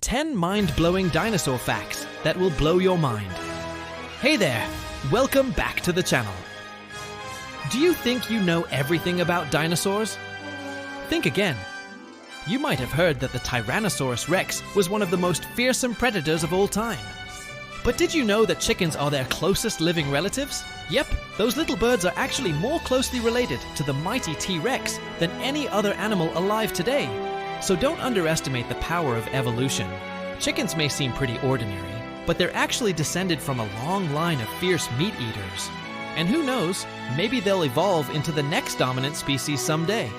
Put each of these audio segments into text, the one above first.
10 mind-blowing dinosaur facts that will blow your mind. Hey there, welcome back to the channel. Do you think you know everything about dinosaurs? Think again. You might have heard that the Tyrannosaurus rex was one of the most fearsome predators of all time. But did you know that chickens are their closest living relatives? Yep, those little birds are actually more closely related to the mighty T-Rex than any other animal alive today. So don't underestimate the power of evolution. Chickens may seem pretty ordinary, but they're actually descended from a long line of fierce meat eaters. And who knows, maybe they'll evolve into the next dominant species someday.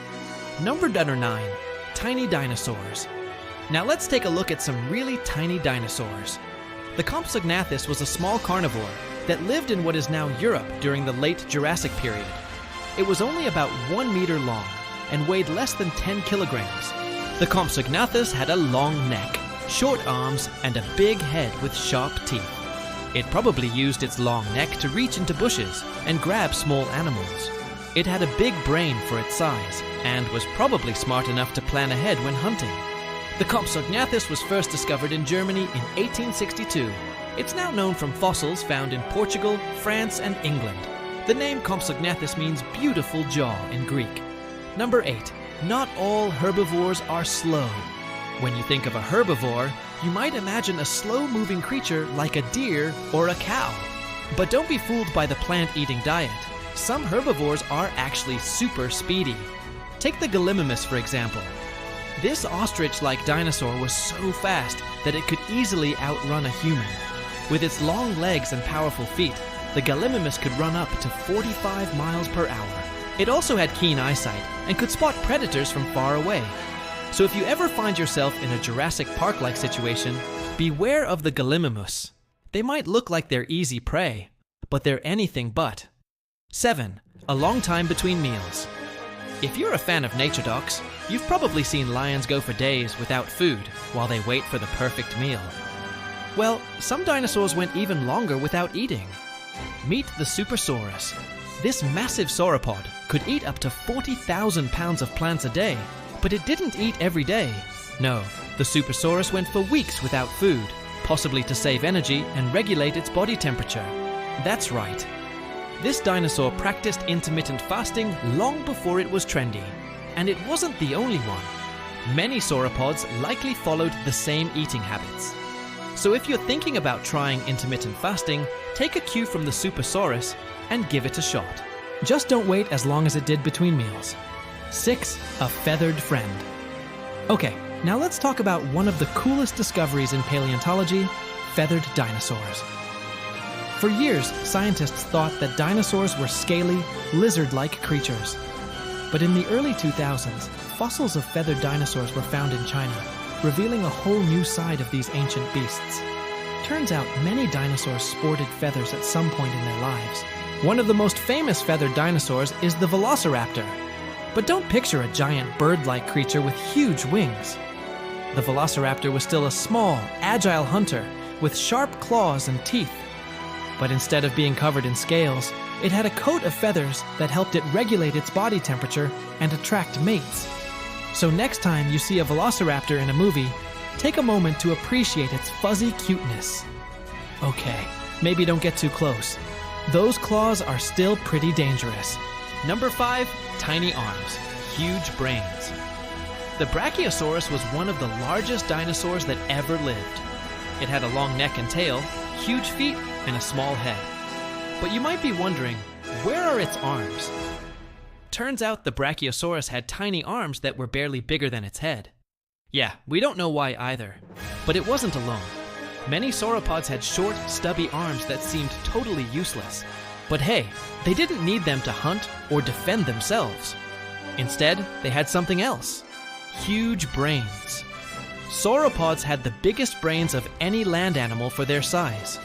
Number 9, tiny dinosaurs. Now let's take a look at some really tiny dinosaurs. The Compsognathus was a small carnivore that lived in what is now Europe during the late Jurassic period. It was only about 1 meter long and weighed less than 10 kilograms. The Compsognathus had a long neck, short arms, and a big head with sharp teeth. It probably used its long neck to reach into bushes and grab small animals. It had a big brain for its size and was probably smart enough to plan ahead when hunting. The Compsognathus was first discovered in Germany in 1862. It's now known from fossils found in Portugal, France, and England. The name Compsognathus means beautiful jaw in Greek. Number 8. Not all herbivores are slow. When you think of a herbivore, you might imagine a slow-moving creature like a deer or a cow. But don't be fooled by the plant-eating diet. Some herbivores are actually super speedy. Take the Gallimimus, for example. This ostrich-like dinosaur was so fast that it could easily outrun a human. With its long legs and powerful feet, the Gallimimus could run up to 45 miles per hour. It also had keen eyesight and could spot predators from far away. So if you ever find yourself in a Jurassic Park-like situation, beware of the Gallimimus. They might look like they're easy prey, but they're anything but. 7. A long time between meals. If you're a fan of nature docs, you've probably seen lions go for days without food while they wait for the perfect meal. Well, some dinosaurs went even longer without eating. Meet the Supersaurus. This massive sauropod could eat up to 40,000 pounds of plants a day, but it didn't eat every day. No, the Supersaurus went for weeks without food, possibly to save energy and regulate its body temperature. That's right. This dinosaur practiced intermittent fasting long before it was trendy, and it wasn't the only one. Many sauropods likely followed the same eating habits. So if you're thinking about trying intermittent fasting, take a cue from the Supersaurus and give it a shot. Just don't wait as long as it did between meals. 6. A feathered friend. Okay, now let's talk about one of the coolest discoveries in paleontology, feathered dinosaurs. For years, scientists thought that dinosaurs were scaly, lizard-like creatures. But in the early 2000s, fossils of feathered dinosaurs were found in China, revealing a whole new side of these ancient beasts. Turns out many dinosaurs sported feathers at some point in their lives. One of the most famous feathered dinosaurs is the Velociraptor. But don't picture a giant bird-like creature with huge wings. The Velociraptor was still a small, agile hunter with sharp claws and teeth. But instead of being covered in scales, it had a coat of feathers that helped it regulate its body temperature and attract mates. So next time you see a Velociraptor in a movie, take a moment to appreciate its fuzzy cuteness. Okay, maybe don't get too close. Those claws are still pretty dangerous. Number 5, tiny arms, huge brains. The Brachiosaurus was one of the largest dinosaurs that ever lived. It had a long neck and tail, huge feet, and a small head. But you might be wondering, where are its arms? Turns out the Brachiosaurus had tiny arms that were barely bigger than its head. Yeah, we don't know why either. But it wasn't alone. Many sauropods had short, stubby arms that seemed totally useless. But hey, they didn't need them to hunt or defend themselves. Instead, they had something else. Huge brains. Sauropods had the biggest brains of any land animal for their size.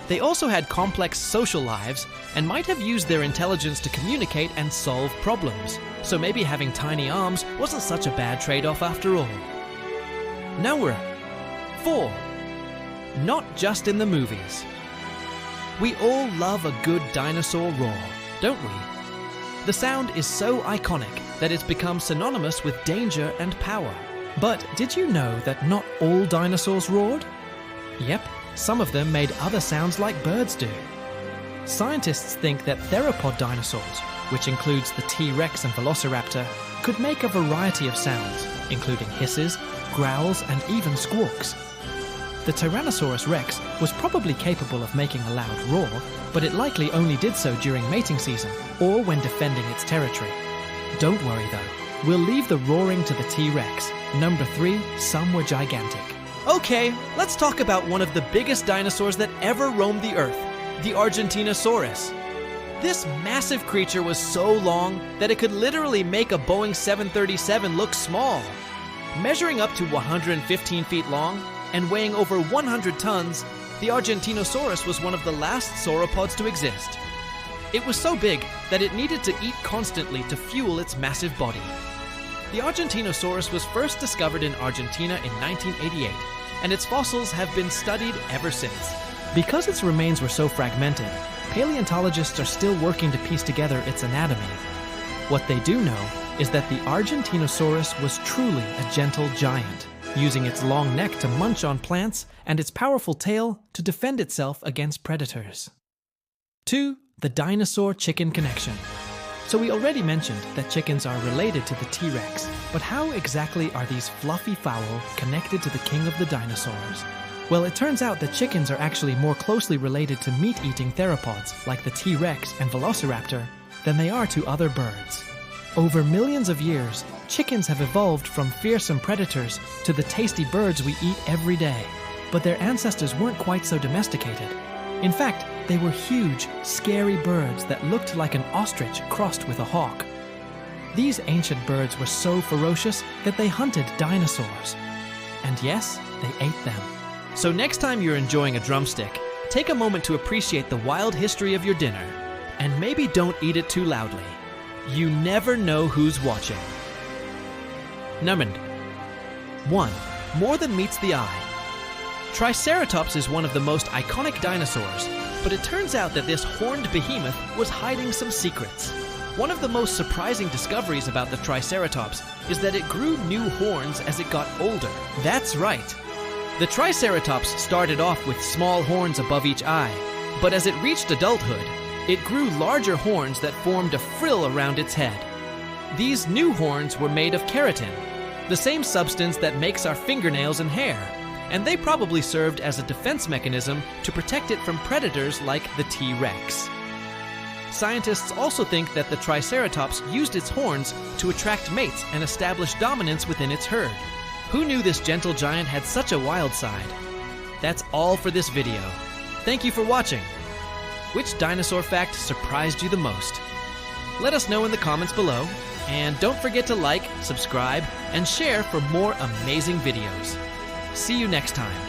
They also had complex social lives and might have used their intelligence to communicate and solve problems. So maybe having tiny arms wasn't such a bad trade-off after all. Now we're at 4. Not just in the movies. We all love a good dinosaur roar, don't we? The sound is so iconic that it's become synonymous with danger and power. But did you know that not all dinosaurs roared? Yep, some of them made other sounds like birds do. Scientists think that theropod dinosaurs, which includes the T-Rex and Velociraptor, could make a variety of sounds, including hisses, growls, and even squawks. The Tyrannosaurus rex was probably capable of making a loud roar, but it likely only did so during mating season or when defending its territory. Don't worry though, we'll leave the roaring to the T-Rex. Number 3, some were gigantic. Okay, let's talk about one of the biggest dinosaurs that ever roamed the earth, the Argentinosaurus. This massive creature was so long that it could literally make a Boeing 737 look small. Measuring up to 115 feet long and weighing over 100 tons, the Argentinosaurus was one of the last sauropods to exist. It was so big that it needed to eat constantly to fuel its massive body. The Argentinosaurus was first discovered in Argentina in 1988, and its fossils have been studied ever since. Because its remains were so fragmented, paleontologists are still working to piece together its anatomy. What they do know is that the Argentinosaurus was truly a gentle giant, using its long neck to munch on plants and its powerful tail to defend itself against predators. 2. The dinosaur-chicken connection. So we already mentioned that chickens are related to the T-Rex, but how exactly are these fluffy fowl connected to the king of the dinosaurs? Well, it turns out that chickens are actually more closely related to meat-eating theropods like the T-Rex and Velociraptor than they are to other birds. Over millions of years, chickens have evolved from fearsome predators to the tasty birds we eat every day. But their ancestors weren't quite so domesticated. In fact, they were huge, scary birds that looked like an ostrich crossed with a hawk. These ancient birds were so ferocious that they hunted dinosaurs. And yes, they ate them. So next time you're enjoying a drumstick, take a moment to appreciate the wild history of your dinner. And maybe don't eat it too loudly. You never know who's watching. Number 1. More than meets the eye. Triceratops is one of the most iconic dinosaurs, but it turns out that this horned behemoth was hiding some secrets. One of the most surprising discoveries about the Triceratops is that it grew new horns as it got older. That's right. The Triceratops started off with small horns above each eye, but as it reached adulthood, it grew larger horns that formed a frill around its head. These new horns were made of keratin, the same substance that makes our fingernails and hair, and they probably served as a defense mechanism to protect it from predators like the T-Rex. Scientists also think that the Triceratops used its horns to attract mates and establish dominance within its herd. Who knew this gentle giant had such a wild side? That's all for this video. Thank you for watching. Which dinosaur fact surprised you the most? Let us know in the comments below, and don't forget to like, subscribe, and share for more amazing videos. See you next time.